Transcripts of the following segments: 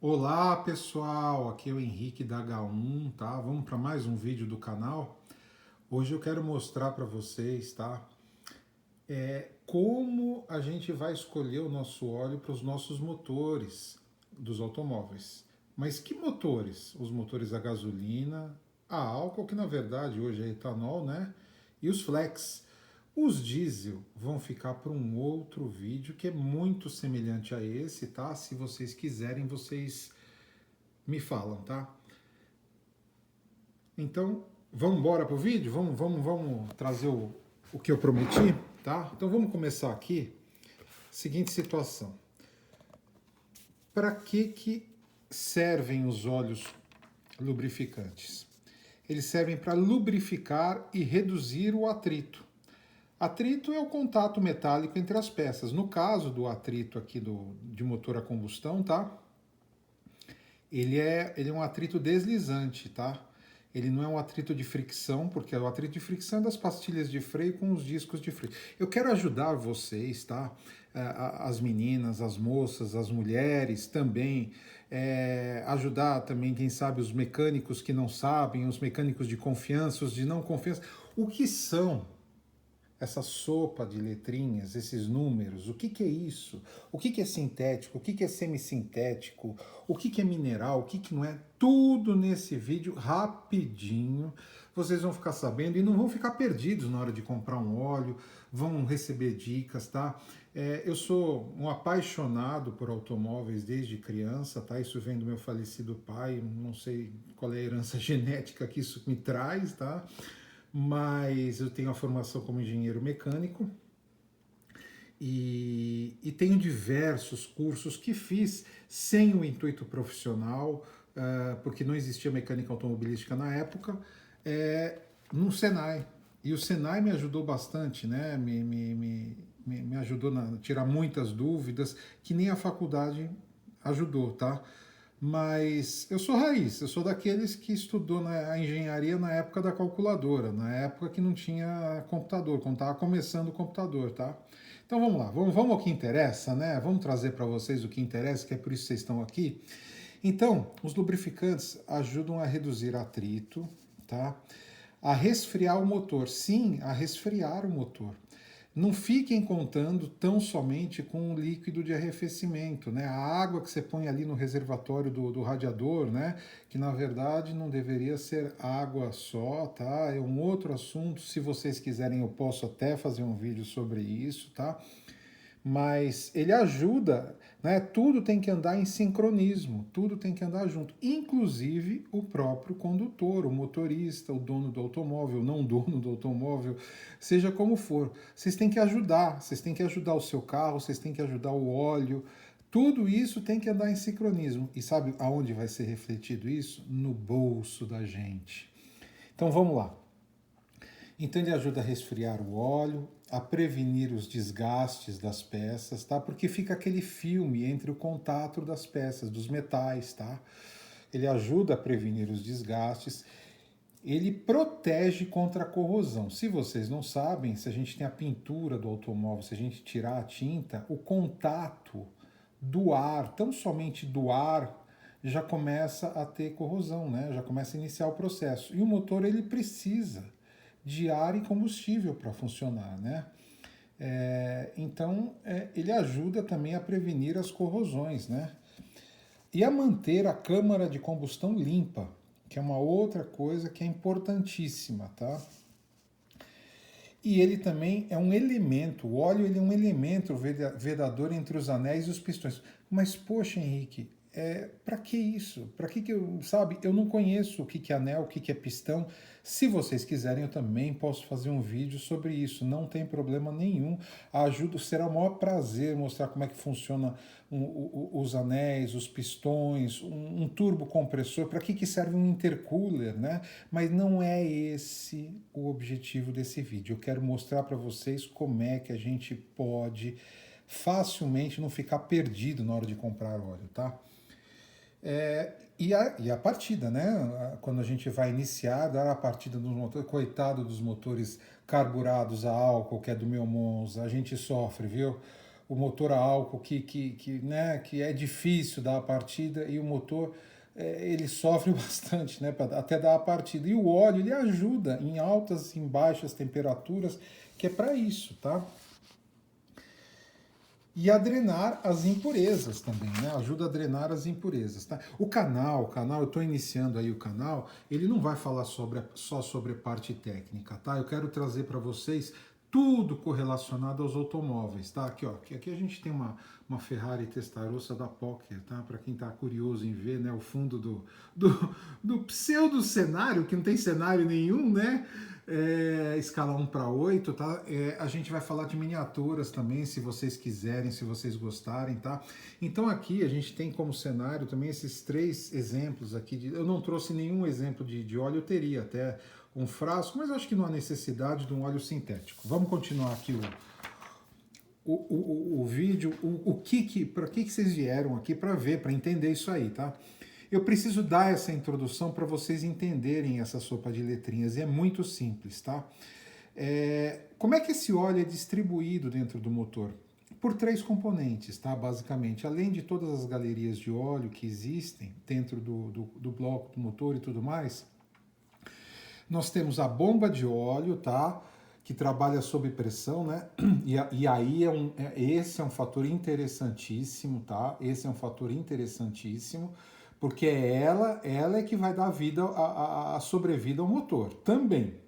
Olá pessoal, aqui é o Henrique da H1, tá? Vamos para mais um vídeo do canal. Hoje eu quero mostrar para vocês, tá? Como a gente vai escolher o nosso óleo para os nossos motores dos automóveis. Mas que motores? Os motores a gasolina, a álcool, que na verdade hoje é etanol, né? E os flex. Os diesel vão ficar para um outro vídeo que é muito semelhante a esse, tá? Se vocês quiserem, vocês me falam, tá? Então, vamos embora pro vídeo? Vamos trazer o que eu prometi, tá? Então vamos começar aqui. Seguinte situação. Para que servem os óleos lubrificantes? Eles servem para lubrificar e reduzir o atrito. Atrito é o contato metálico entre as peças. No caso do atrito aqui de motor a combustão, tá? Ele é um atrito deslizante, tá? Ele não é um atrito de fricção, porque o atrito de fricção é das pastilhas de freio com os discos de freio. Eu quero ajudar vocês, tá? As meninas, as moças, as mulheres também. Ajudar também, quem sabe, os mecânicos que não sabem, os mecânicos de confiança, os de não confiança. O que são essa sopa de letrinhas, esses números, o que é isso? O que é sintético? O que é semissintético? O que é mineral? O que não é? Tudo nesse vídeo, rapidinho, vocês vão ficar sabendo e não vão ficar perdidos na hora de comprar um óleo, vão receber dicas, tá? Eu sou um apaixonado por automóveis desde criança, tá? Isso vem do meu falecido pai, não sei qual é a herança genética que isso me traz, tá? Mas eu tenho a formação como engenheiro mecânico e tenho diversos cursos que fiz sem o intuito profissional, porque não existia mecânica automobilística na época, no Senai. E o Senai me ajudou bastante, né? Me ajudou a tirar muitas dúvidas que nem a faculdade ajudou, tá? Mas eu sou raiz, eu sou daqueles que estudou a engenharia na época da calculadora, na época que não tinha computador, quando estava começando o computador, tá? Então vamos lá, vamos ao que interessa, né? Vamos trazer para vocês o que interessa, que é por isso que vocês estão aqui. Então, os lubrificantes ajudam a reduzir atrito, tá? A resfriar o motor, sim, a resfriar o motor. Não fiquem contando tão somente com o líquido de arrefecimento, né? A água que você põe ali no reservatório do radiador, né? Que na verdade não deveria ser água só, tá? É um outro assunto. Se vocês quiserem, eu posso até fazer um vídeo sobre isso, tá? Mas ele ajuda, né? Tudo tem que andar em sincronismo, tudo tem que andar junto, inclusive o próprio condutor, o motorista, o dono do automóvel, não o dono do automóvel, seja como for. Vocês têm que ajudar o seu carro, vocês têm que ajudar o óleo. Tudo isso tem que andar em sincronismo. E sabe aonde vai ser refletido isso? No bolso da gente. Então vamos lá. Então ele ajuda a resfriar o óleo, a prevenir os desgastes das peças, tá? Porque fica aquele filme entre o contato das peças, dos metais, tá? Ele ajuda a prevenir os desgastes. Ele protege contra a corrosão. Se vocês não sabem, se a gente tem a pintura do automóvel, se a gente tirar a tinta, o contato do ar, tão somente do ar, já começa a ter corrosão, né? Já começa a iniciar o processo. E o motor ele precisa de ar e combustível para funcionar, né? Ele ajuda também a prevenir as corrosões, né? E a manter a câmara de combustão limpa, que é uma outra coisa que é importantíssima, tá? E ele também é um elemento, o óleo ele é um elemento vedador entre os anéis e os pistões. Mas, poxa, Henrique, para que isso? Para que eu, sabe, eu não conheço o que é anel, o que é pistão. Se vocês quiserem, eu também posso fazer um vídeo sobre isso, não tem problema nenhum. Ajuda, será o maior prazer mostrar como é que funciona os anéis, os pistões, um turbo compressor, para que serve um intercooler, né? Mas não é esse o objetivo desse vídeo. Eu quero mostrar para vocês como é que a gente pode facilmente não ficar perdido na hora de comprar óleo, tá? E a partida, né? Quando a gente vai iniciar, dar a partida dos motores, coitado dos motores carburados a álcool, que é do meu Monza, a gente sofre, viu? o motor a álcool né, que é difícil dar a partida e o motor ele sofre bastante, né, até dar a partida. E o óleo ele ajuda em altas e em baixas temperaturas, que é para isso, tá? E a drenar as impurezas também, né? Ajuda a drenar as impurezas, tá? O canal, eu estou iniciando aí o canal, ele não vai falar só sobre a parte técnica, tá? Eu quero trazer para vocês tudo correlacionado aos automóveis, tá? Aqui, ó, aqui a gente tem uma Ferrari Testarossa da Poker, tá? Para quem tá curioso em ver, né, o fundo do pseudo cenário, que não tem cenário nenhum, né? Escala 1:8, tá? A gente vai falar de miniaturas também, se vocês quiserem, se vocês gostarem, tá? Então aqui a gente tem como cenário também esses 3 exemplos aqui. Eu não trouxe nenhum exemplo de óleo, eu teria até um frasco, mas eu acho que não há necessidade de um óleo sintético. Vamos continuar aqui o vídeo. Para que vocês vieram aqui para ver, para entender isso aí, tá? Eu preciso dar essa introdução para vocês entenderem essa sopa de letrinhas, e é muito simples, tá? Como é que esse óleo é distribuído dentro do motor? Por 3 componentes, tá? Basicamente, além de todas as galerias de óleo que existem dentro do bloco do motor e tudo mais, nós temos a bomba de óleo, tá? Que trabalha sob pressão, né? E aí esse é um fator interessantíssimo, tá? Esse é um fator interessantíssimo, porque ela é que vai dar vida, a sobrevida ao motor. Também,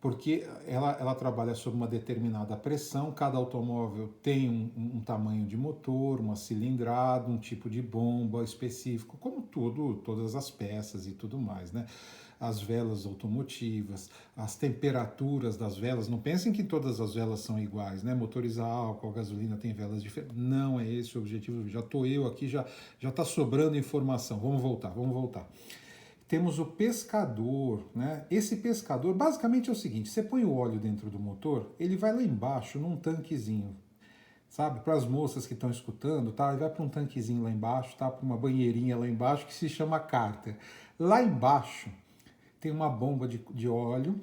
porque ela trabalha sob uma determinada pressão, cada automóvel tem um tamanho de motor, uma cilindrada, um tipo de bomba específico, como todas as peças e tudo mais, né? As velas automotivas, as temperaturas das velas, não pensem que todas as velas são iguais, né? Motores a álcool, a gasolina tem velas diferentes, não é esse o objetivo, já estou eu aqui, já está sobrando informação, vamos voltar. Temos o pescador, né? Esse pescador, basicamente é o seguinte, você põe o óleo dentro do motor, ele vai lá embaixo num tanquezinho, sabe? Para as moças que estão escutando, tá? Ele vai para um tanquezinho lá embaixo, tá? Para uma banheirinha lá embaixo que se chama cárter. Lá embaixo tem uma bomba de óleo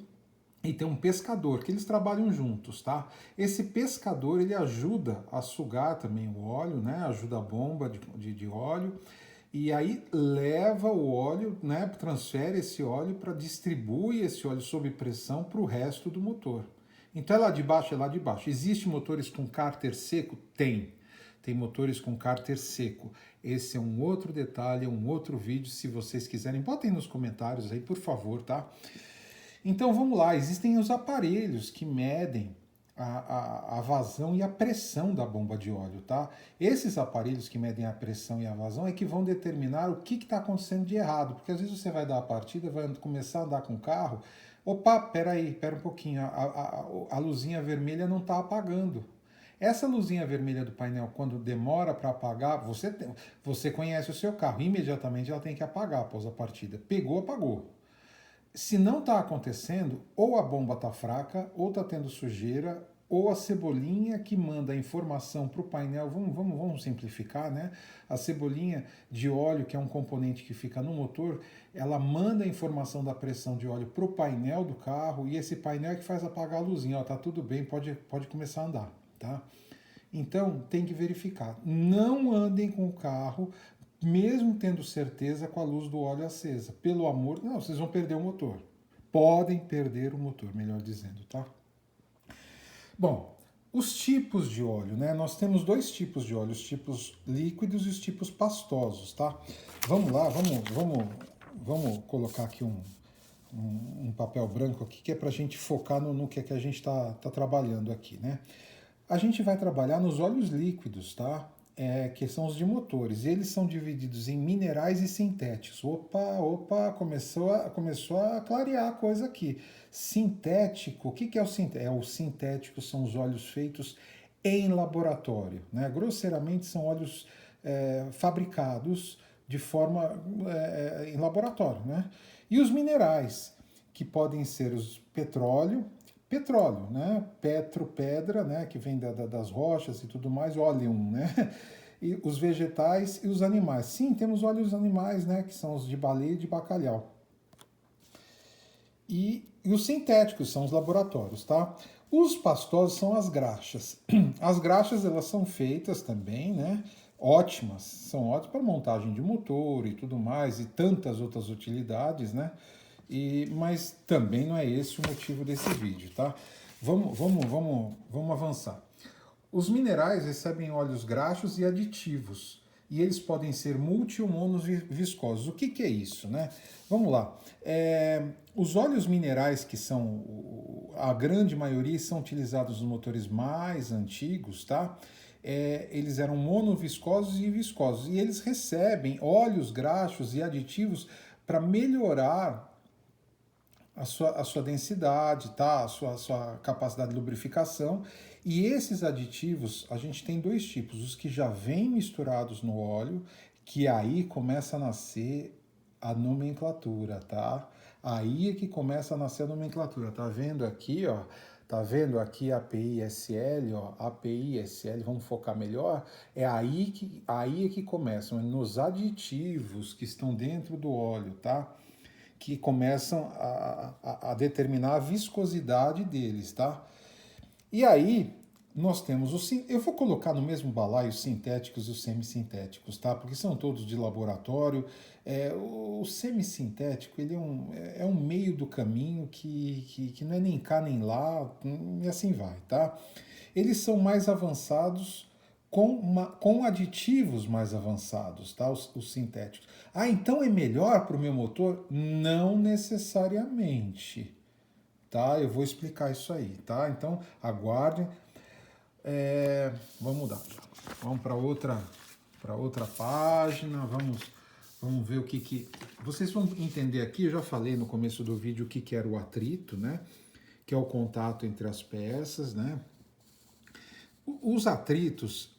e tem um pescador, que eles trabalham juntos, tá? Esse pescador, ele ajuda a sugar também o óleo, né? Ajuda a bomba de óleo, e aí leva o óleo, né? Transfere esse óleo para distribuir esse óleo sob pressão para o resto do motor. Então é lá de baixo, é lá de baixo. Existem motores com cárter seco? Tem. Tem motores com cárter seco. Esse é um outro detalhe, é um outro vídeo, se vocês quiserem, botem nos comentários aí, por favor, tá? Então vamos lá, existem os aparelhos que medem a vazão e a pressão da bomba de óleo, tá? Esses aparelhos que medem a pressão e a vazão é que vão determinar o que está acontecendo de errado, porque às vezes você vai dar a partida, vai começar a andar com o carro, opa, pera um pouquinho, a luzinha vermelha não está apagando. Essa luzinha vermelha do painel, quando demora para apagar, você conhece o seu carro, imediatamente ela tem que apagar após a partida. Pegou, apagou. Se não está acontecendo, ou a bomba está fraca, ou está tendo sujeira, ou a cebolinha que manda a informação para o painel, vamos simplificar, né? A cebolinha de óleo, que é um componente que fica no motor, ela manda a informação da pressão de óleo para o painel do carro, e esse painel é que faz apagar a luzinha, ó, tá tudo bem, pode começar a andar, tá? Então, tem que verificar. Não andem com o carro, mesmo tendo certeza, com a luz do óleo acesa. Pelo amor, não, vocês vão perder o motor. Podem perder o motor, melhor dizendo, tá? Bom, os tipos de óleo, né? Nós temos 2 tipos de óleo, os tipos líquidos e os tipos pastosos, tá? Vamos lá, vamos colocar aqui um papel branco aqui, que é para a gente focar no que a gente está trabalhando aqui, né? A gente vai trabalhar nos óleos líquidos, tá? Que são os de motores. E eles são divididos em minerais e sintéticos. Opa, começou a clarear a coisa aqui. Sintético, o que é o sintético? O sintético são os óleos feitos em laboratório, né? Grosseiramente são óleos fabricados de forma em laboratório, né? E os minerais, que podem ser os petróleo, né? Pedra, né? Que vem das rochas e tudo mais, óleum, né? E os vegetais e os animais. Sim, temos óleos animais, né? Que são os de baleia e de bacalhau. E os sintéticos são os laboratórios, tá? Os pastosos são as graxas. As graxas, elas são feitas também, né? Ótimas, são ótimas para montagem de motor e tudo mais, e tantas outras utilidades, né? Mas também não é esse o motivo desse vídeo, tá? Vamos avançar. Os minerais recebem óleos graxos e aditivos, e eles podem ser multi ou monoviscosos. O que é isso, né? Vamos lá. Os óleos minerais, que são a grande maioria, são utilizados nos motores mais antigos, tá? Eles eram monoviscosos e viscosos, e eles recebem óleos graxos e aditivos para melhorar a sua densidade, tá? A sua capacidade de lubrificação. E esses aditivos, a gente tem dois tipos: os que já vêm misturados no óleo, que aí começa a nascer a nomenclatura, tá? Aí é que começa a nascer a nomenclatura. Tá vendo aqui, ó? Tá vendo aqui API SL, ó? API SL, vamos focar melhor? Aí é que começam, nos aditivos que estão dentro do óleo, tá? Que começam a determinar a viscosidade deles, tá? E aí nós temos eu vou colocar no mesmo balaio os sintéticos e os semissintéticos, tá? Porque são todos de laboratório. O semissintético, ele é um meio do caminho que não é nem cá nem lá, e assim vai, tá? Eles são mais avançados com aditivos mais avançados, tá? Os sintéticos. Ah, então é melhor para o meu motor? Não necessariamente, tá? Eu vou explicar isso aí, tá? Então aguardem. Vamos mudar. Vamos para outra página. Vamos ver o que. Vocês vão entender aqui. Eu já falei no começo do vídeo o que era o atrito, né? Que é o contato entre as peças, né? Os atritos,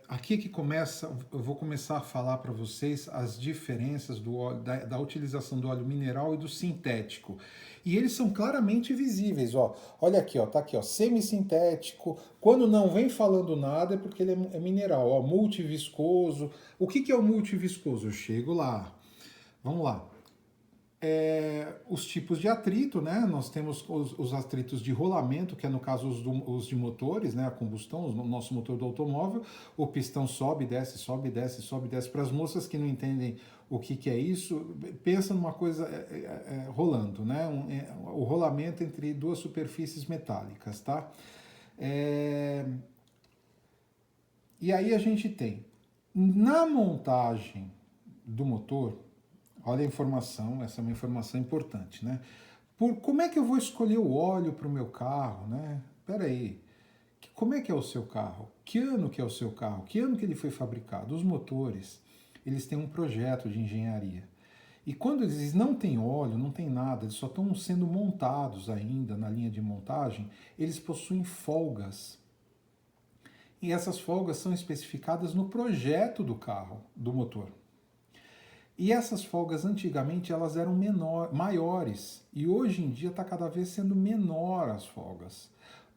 aqui que começa, eu vou começar a falar para vocês as diferenças do óleo, da utilização do óleo mineral e do sintético. E eles são claramente visíveis, ó. Olha aqui, ó, tá aqui, ó, semissintético. Quando não vem falando nada é porque ele é mineral, ó, multiviscoso. O que é o multiviscoso? Eu chego lá. Vamos lá. Os tipos de atrito, né? Nós temos os atritos de rolamento, que é no caso os de motores, né? A combustão, o nosso motor do automóvel. O pistão sobe, desce, sobe, desce, sobe, desce. Para as moças que não entendem o que é isso, pensa numa coisa rolando, né? O rolamento entre duas superfícies metálicas, tá? E aí a gente tem, na montagem do motor, olha a informação, essa é uma informação importante, né? Como é que eu vou escolher o óleo para o meu carro, né? Espera aí, como é que é o seu carro? Que ano que é o seu carro? Que ano que ele foi fabricado? Os motores, eles têm um projeto de engenharia. E quando eles não têm óleo, não tem nada, eles só estão sendo montados ainda na linha de montagem, eles possuem folgas. E essas folgas são especificadas no projeto do carro, do motor. E essas folgas antigamente elas eram maiores e hoje em dia está cada vez sendo menor as folgas.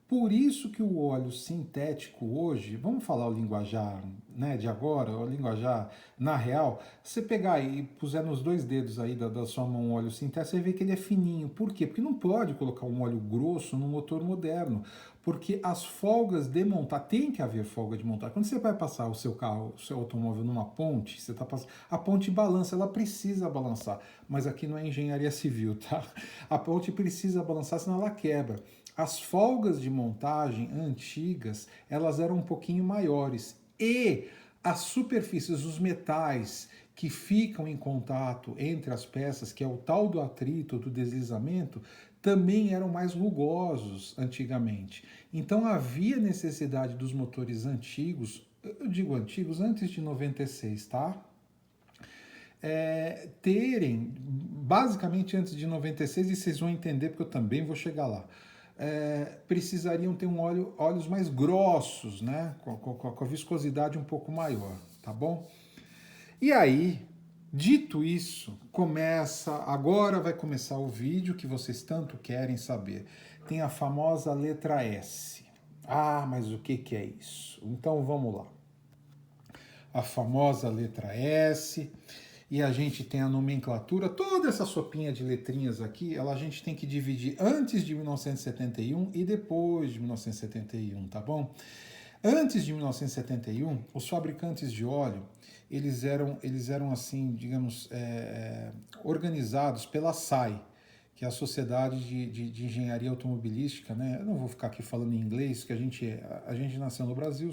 Por isso que o óleo sintético hoje, vamos falar o linguajar, né, de agora, o linguajar na real, você pegar e puser nos dois dedos aí da sua mão um óleo sintético, você vê que ele é fininho. Por quê? Porque não pode colocar um óleo grosso no motor moderno, porque as folgas de montar, tem que haver folga de montar. Quando você vai passar o seu carro, o seu automóvel numa ponte, você tá passando, a ponte balança, ela precisa balançar, mas aqui não é engenharia civil, tá? A ponte precisa balançar, senão ela quebra. As folgas de montagem antigas, elas eram um pouquinho maiores e as superfícies, os metais que ficam em contato entre as peças, que é o tal do atrito, do deslizamento, também eram mais rugosos antigamente. Então havia necessidade dos motores antigos, eu digo antigos, antes de 96, tá? Terem, basicamente antes de 96, e vocês vão entender porque eu também vou chegar lá, precisariam ter óleos mais grossos, né? Com a viscosidade um pouco maior, tá bom? E aí, dito isso, agora vai começar o vídeo que vocês tanto querem saber. Tem a famosa letra S. Ah, mas o que é isso? Então vamos lá. A famosa letra S. e a gente tem a nomenclatura, toda essa sopinha de letrinhas aqui, a gente tem que dividir antes de 1971 e depois de 1971, tá bom? Antes de 1971, os fabricantes de óleo, eles eram assim, digamos, organizados pela SAI, que é a Sociedade de Engenharia Automobilística, né? Eu não vou ficar aqui falando em inglês, que a gente nasceu no Brasil,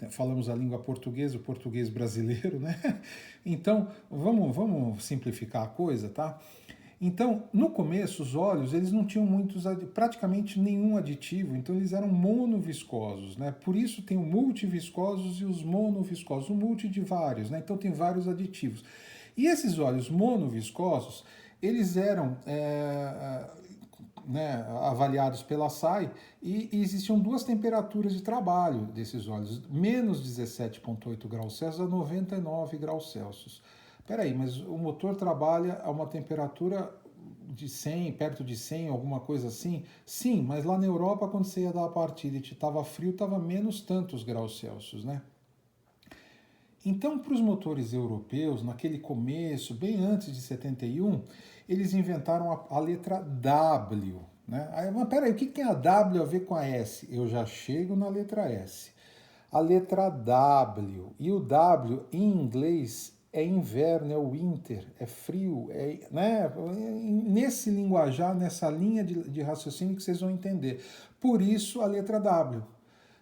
falamos a língua portuguesa, o português brasileiro, né? Então, vamos simplificar a coisa, tá? Então, no começo, os óleos, eles não tinham praticamente nenhum aditivo, então eles eram monoviscosos, né? Por isso tem o multiviscosos e os monoviscosos, o multi de vários, né? Então tem vários aditivos. E esses óleos monoviscosos, eles eram né, avaliados pela SAI e existiam duas temperaturas de trabalho desses óleos, menos 17,8 graus Celsius a 99 graus Celsius. Peraí, mas o motor trabalha a uma temperatura de 100, perto de 100, alguma coisa assim? Sim, mas lá na Europa, quando você ia dar a partida e estava frio, estava menos tantos graus Celsius, né? Então, para os motores europeus, naquele começo, bem antes de 71, eles inventaram a letra W. Né? Aí, mas peraí, o que tem a W a ver com a S? Eu já chego na letra S. A letra W. E o W, em inglês, é inverno, é winter, é frio. Né? Nesse linguajar, nessa linha de raciocínio que vocês vão entender. Por isso, a letra W.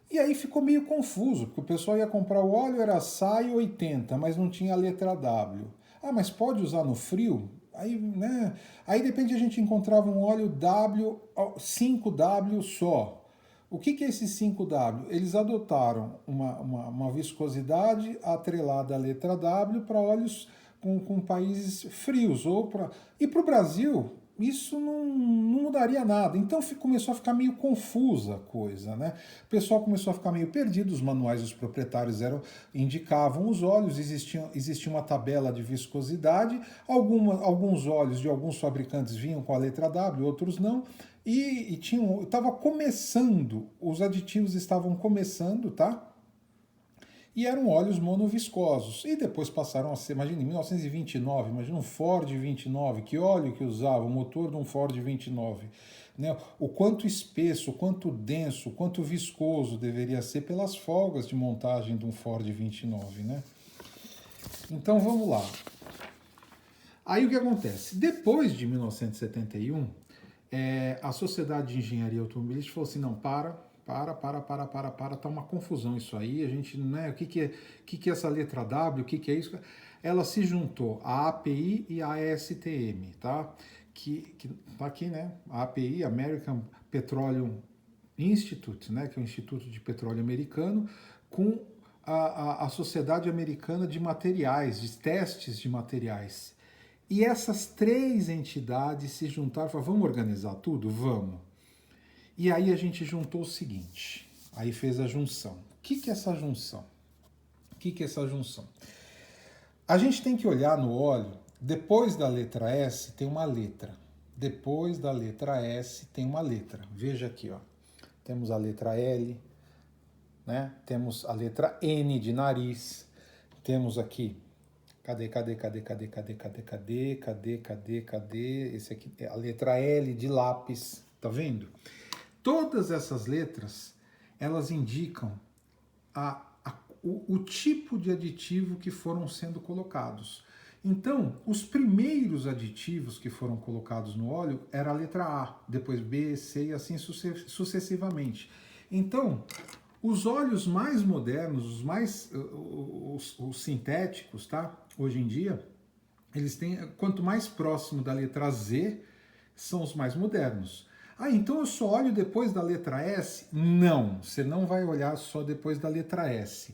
E aí ficou meio confuso, porque o pessoal ia comprar o óleo, era SAI 80, mas não tinha a letra W. Ah, mas pode usar no frio? Aí, né? Aí de repente a gente encontrava um óleo W, 5W só. O que é esse 5W? Eles adotaram uma viscosidade atrelada à letra W para óleos com países frios. E para o Brasil, isso não mudaria nada. Então começou a ficar meio confusa a coisa, né? O pessoal começou a ficar meio perdido, os manuais dos proprietários indicavam os óleos, existia uma tabela de viscosidade, alguns óleos de alguns fabricantes vinham com a letra W, outros não, e estava começando, os aditivos estavam começando, tá? E eram óleos monoviscosos. E depois passaram a ser, imagina, em 1929, imagina um Ford 29, que óleo que usava, o motor de um Ford 29. Né? O quanto espesso, o quanto denso, o quanto viscoso deveria ser pelas folgas de montagem de um Ford 29. Né? Então vamos lá. Aí o que acontece? Depois de 1971, a Sociedade de Engenharia Automobilística falou assim, não, para, tá uma confusão isso aí, a gente, né, o que é essa letra W, o que é isso? Ela se juntou à API e à ASTM, tá? Que tá aqui, né, a API, American Petroleum Institute, né, que é o Instituto de Petróleo Americano, com a Sociedade Americana de Materiais, de Testes de Materiais. E essas três entidades se juntaram e falaram, vamos organizar tudo? Vamos. E aí a gente juntou o seguinte, aí fez a junção. O que é essa junção? O que é essa junção? A gente tem que olhar no óleo, depois da letra S tem uma letra. Depois da letra S tem uma letra. Veja aqui, ó. Temos a letra L, né? Temos a letra N de nariz. Temos aqui, cadê? Esse aqui é a letra L de lápis, tá vendo? Todas essas letras, elas indicam o tipo de aditivo que foram sendo colocados. Então, os primeiros aditivos que foram colocados no óleo era a letra A, depois B, C e assim sucessivamente. Então, os óleos mais modernos, os sintéticos, tá? Hoje em dia, eles têm, quanto mais próximo da letra Z, são os mais modernos. Ah, então eu só olho depois da letra S? Não, você não vai olhar só depois da letra S.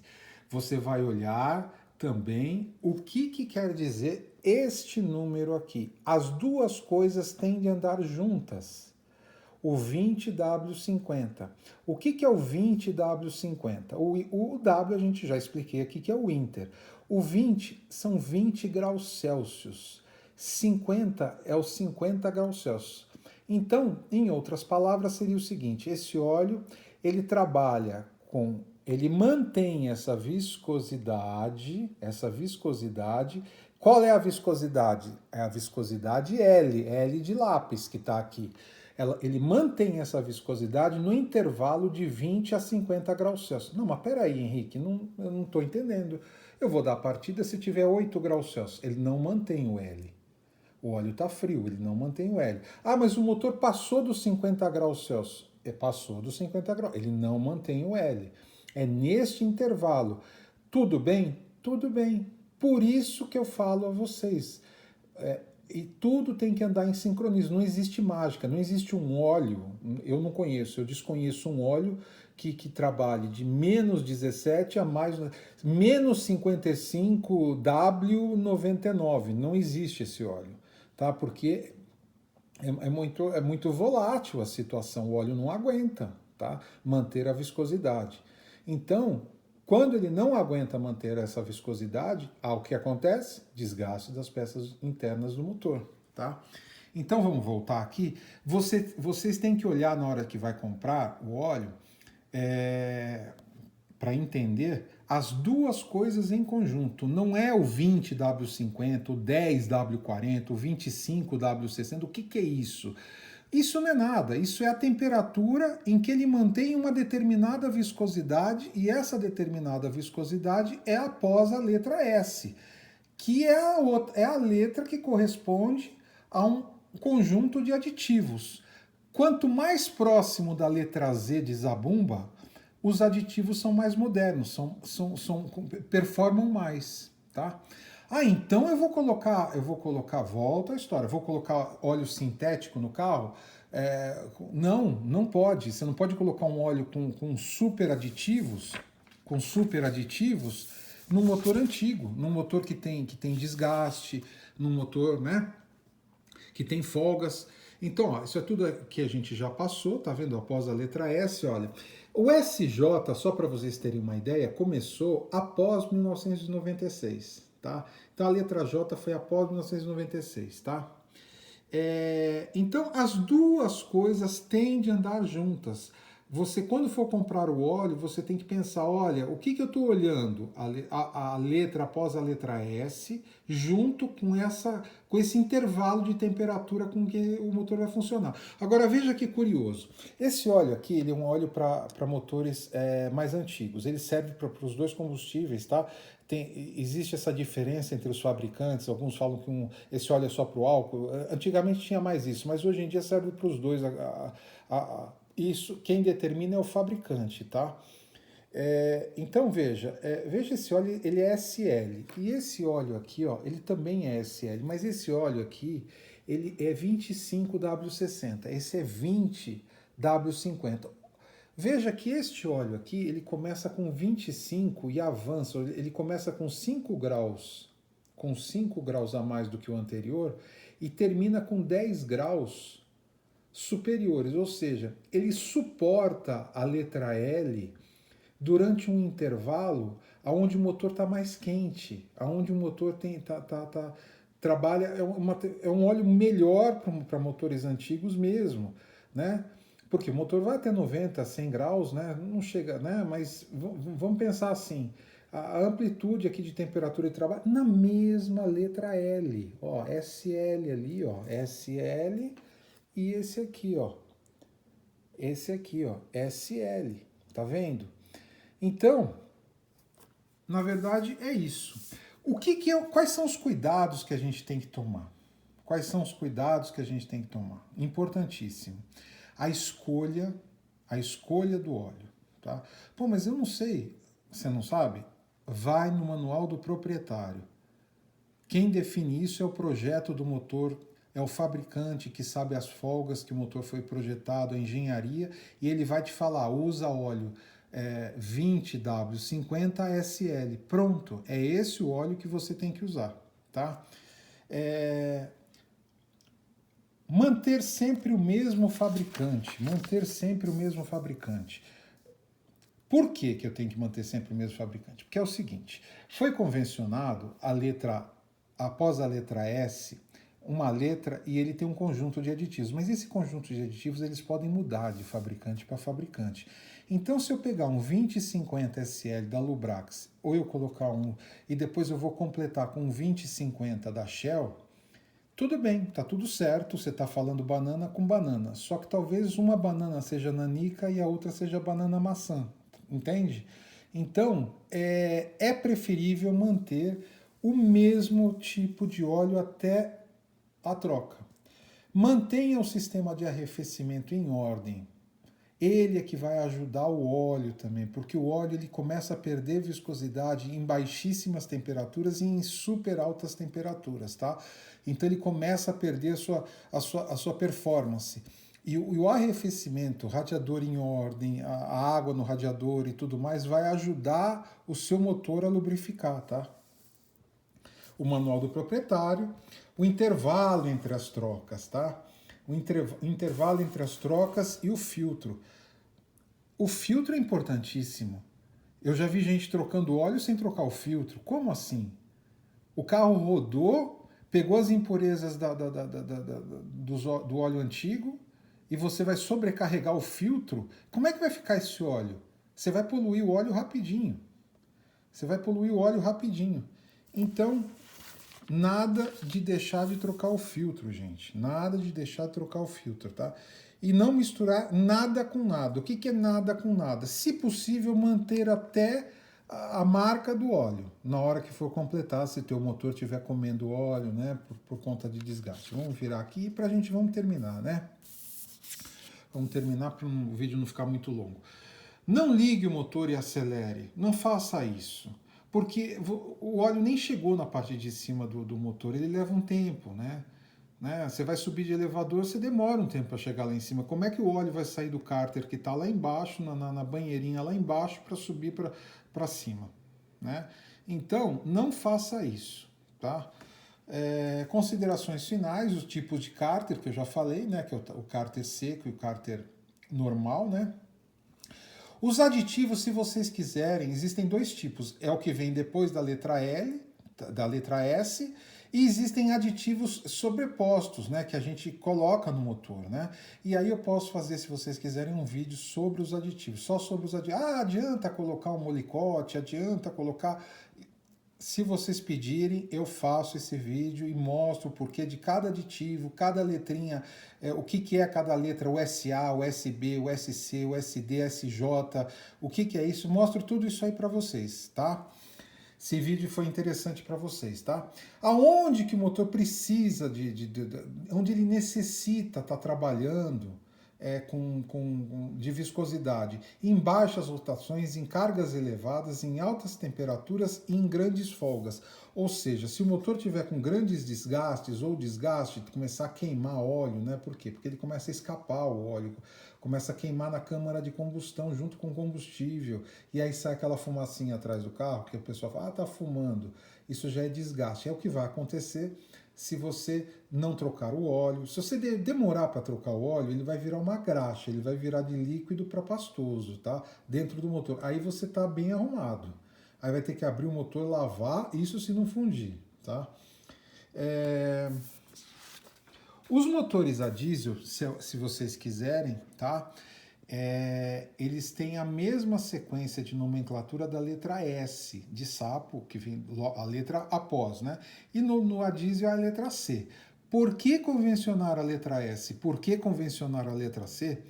Você vai olhar também o que quer dizer este número aqui. As duas coisas têm de andar juntas. O 20W50. O que é o 20W50? O W a gente já expliquei aqui que é o Inter. O 20 são 20 graus Celsius. 50 é os 50 graus Celsius. Então, em outras palavras, seria o seguinte, esse óleo, ele trabalha com ele mantém essa viscosidade, essa viscosidade. Qual é a viscosidade? É a viscosidade L de lápis que está aqui. Ele mantém essa viscosidade no intervalo de 20 a 50 graus Celsius. Não, mas peraí, Henrique, eu não estou entendendo. Eu vou dar a partida se tiver 8 graus Celsius. Ele não mantém o L. O óleo está frio, ele não mantém o L. Ah, mas o motor passou dos 50 graus Celsius. Passou dos 50 graus. Ele não mantém o L. É neste intervalo. Tudo bem? Tudo bem. Por isso que eu falo a vocês. E tudo tem que andar em sincronismo. Não existe mágica, não existe um óleo. Eu não conheço, eu desconheço um óleo que trabalhe de menos 17 a mais menos 55 W99. Não existe esse óleo, tá? Porque é muito volátil a situação. O óleo não aguenta, tá? Manter a viscosidade. Então, quando ele não aguenta manter essa viscosidade, o que acontece? Desgaste das peças internas do motor, tá? Então vamos voltar aqui. Vocês têm que olhar na hora que vai comprar o óleo para entender as duas coisas em conjunto. Não é o 20W50, o 10W40, o 25W60. O que é isso? Isso não é nada, isso é a temperatura em que ele mantém uma determinada viscosidade, e essa determinada viscosidade é após a letra S, que é a letra que corresponde a um conjunto de aditivos. Quanto mais próximo da letra Z de Zabumba, os aditivos são mais modernos, performam mais, tá? Então eu vou colocar, volta a história, vou colocar óleo sintético no carro? Não pode. Você não pode colocar um óleo com super aditivos, num motor antigo, num motor que tem desgaste, num motor, né, que tem folgas. Então, ó, isso é tudo que a gente já passou, tá vendo? Após a letra S, olha. O SJ, só para vocês terem uma ideia, começou após 1996, tá? Então a letra J foi após 1996, tá? Então as duas coisas têm de andar juntas. Você, quando for comprar o óleo, você tem que pensar, olha, o que eu estou olhando? A letra após a letra S, junto com esse intervalo de temperatura com que o motor vai funcionar. Agora veja que curioso. Esse óleo aqui, ele é um óleo para motores mais antigos. Ele serve para os dois combustíveis, tá? Existe essa diferença entre os fabricantes. Alguns falam que esse óleo é só para o álcool. Antigamente tinha mais isso, mas hoje em dia serve para os dois. Isso, quem determina é o fabricante, tá? Então veja esse óleo, ele é SL, e esse óleo aqui, ó, ele também é SL, mas esse óleo aqui, ele é 25W60, esse é 20W50. Veja que este óleo aqui, ele começa com 25 e avança, ele começa com 5 graus a mais do que o anterior, e termina com 10 graus superiores, ou seja, ele suporta a letra L durante um intervalo onde o motor está mais quente, onde o motor trabalha, é um óleo melhor para motores antigos mesmo, né? Porque o motor vai até 90, 100 graus, né? Não chega, né? Mas vamos pensar assim, a amplitude aqui de temperatura de trabalho na mesma letra L, ó, SL ali, ó, SL. E esse aqui, ó, SL, tá vendo? Então, na verdade é isso. Quais são os cuidados que a gente tem que tomar? Quais são os cuidados que a gente tem que tomar? Importantíssimo. A escolha do óleo, tá? Pô, mas eu não sei, você não sabe? Vai no manual do proprietário. Quem define isso é o projeto do motor, é o fabricante que sabe as folgas que o motor foi projetado, a engenharia, e ele vai te falar, usa óleo 20W50 SL. Pronto, é esse o óleo que você tem que usar, tá? Manter sempre o mesmo fabricante, Por que eu tenho que manter sempre o mesmo fabricante? Porque é o seguinte, foi convencionado após a letra S, uma letra e ele tem um conjunto de aditivos, mas esse conjunto de aditivos eles podem mudar de fabricante para fabricante. Então, se eu pegar um 2050 SL da Lubrax, ou eu colocar um, e depois eu vou completar com um 2050 da Shell, tudo bem, tá tudo certo, você está falando banana com banana, só que talvez uma banana seja nanica e a outra seja banana maçã, entende? Então, é preferível manter o mesmo tipo de óleo até a troca. Mantenha o sistema de arrefecimento em ordem. Ele é que vai ajudar o óleo também, porque o óleo ele começa a perder viscosidade em baixíssimas temperaturas e em super altas temperaturas, tá? Então ele começa a perder a sua performance. E o arrefecimento, o radiador em ordem, a água no radiador e tudo mais, vai ajudar o seu motor a lubrificar, tá? O manual do proprietário, o intervalo entre as trocas, tá? O intervalo entre as trocas e o filtro. O filtro é importantíssimo. Eu já vi gente trocando óleo sem trocar o filtro. Como assim? O carro rodou, pegou as impurezas do óleo antigo e você vai sobrecarregar o filtro. Como é que vai ficar esse óleo? Você vai poluir o óleo rapidinho. Você vai poluir o óleo rapidinho. Então, nada de deixar de trocar o filtro, gente. Nada de deixar de trocar o filtro, tá? E não misturar nada com nada. O que é nada com nada? Se possível, manter até a marca do óleo na hora que for completar, se teu motor estiver comendo óleo, né, por conta de desgaste. Vamos virar aqui para vamos terminar, né? Vamos terminar para o vídeo não ficar muito longo. Não ligue o motor e acelere. Não faça isso. Porque o óleo nem chegou na parte de cima do motor, ele leva um tempo, né? Você vai subir de elevador, você demora um tempo para chegar lá em cima. Como é que o óleo vai sair do cárter que está lá embaixo, na banheirinha lá embaixo, para subir para cima? Né? Então, não faça isso. Tá? Considerações finais, os tipos de cárter que eu já falei, né? Que é o cárter seco e o cárter normal, né? Os aditivos, se vocês quiserem, existem dois tipos. É o que vem depois da letra L, da letra S, e existem aditivos sobrepostos, né, que a gente coloca no motor, né? E aí eu posso fazer, se vocês quiserem, um vídeo sobre os aditivos, só sobre os aditivos. Ah, adianta colocar um molicote, adianta colocar... Se vocês pedirem, eu faço esse vídeo e mostro o porquê de cada aditivo, cada letrinha, o que é cada letra, o SA, o SB, o SC, o SD, SJ, o que é isso, mostro tudo isso aí para vocês, tá? Esse vídeo foi interessante para vocês, tá? Aonde que o motor precisa onde ele necessita estar trabalhando de viscosidade, em baixas rotações, em cargas elevadas, em altas temperaturas e em grandes folgas. Ou seja, se o motor tiver com grandes desgastes ou desgaste, começar a queimar óleo, né? Por quê? Porque ele começa a escapar o óleo, começa a queimar na câmara de combustão junto com o combustível, e aí sai aquela fumacinha atrás do carro, que o pessoal fala, tá fumando. Isso já é desgaste. É o que vai acontecer se você não trocar o óleo. Se você demorar para trocar o óleo, ele vai virar uma graxa, ele vai virar de líquido para pastoso, tá? Dentro do motor. Aí você tá bem arrumado. Aí vai ter que abrir o motor, lavar, isso se não fundir, tá? Os motores a diesel, se vocês quiserem, tá? Eles têm a mesma sequência de nomenclatura da letra S, de sapo, que vem a letra após, né? E no a diesel é a letra C. Por que convencionar a letra S? Por que convencionar a letra C?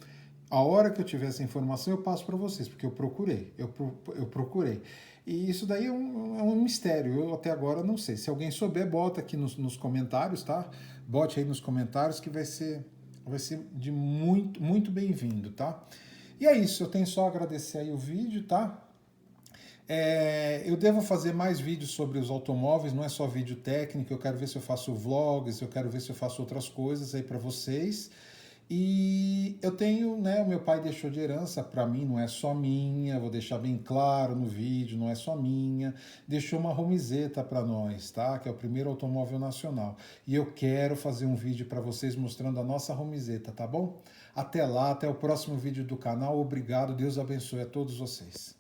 A hora que eu tiver essa informação eu passo para vocês, porque eu procurei, eu procurei. E isso daí é um mistério, eu até agora não sei. Se alguém souber, bota aqui nos comentários, tá? Bote aí nos comentários que vai ser de muito, muito bem-vindo, tá? E é isso, eu tenho só a agradecer aí o vídeo, tá? Eu devo fazer mais vídeos sobre os automóveis, não é só vídeo técnico, eu quero ver se eu faço vlogs, eu quero ver se eu faço outras coisas aí para vocês. E eu tenho, né, o meu pai deixou de herança para mim, não é só minha, vou deixar bem claro no vídeo, não é só minha, deixou uma Romizeta para nós, tá? Que é o primeiro automóvel nacional. E eu quero fazer um vídeo para vocês mostrando a nossa Romizeta, tá bom? Até lá, até o próximo vídeo do canal. Obrigado, Deus abençoe a todos vocês.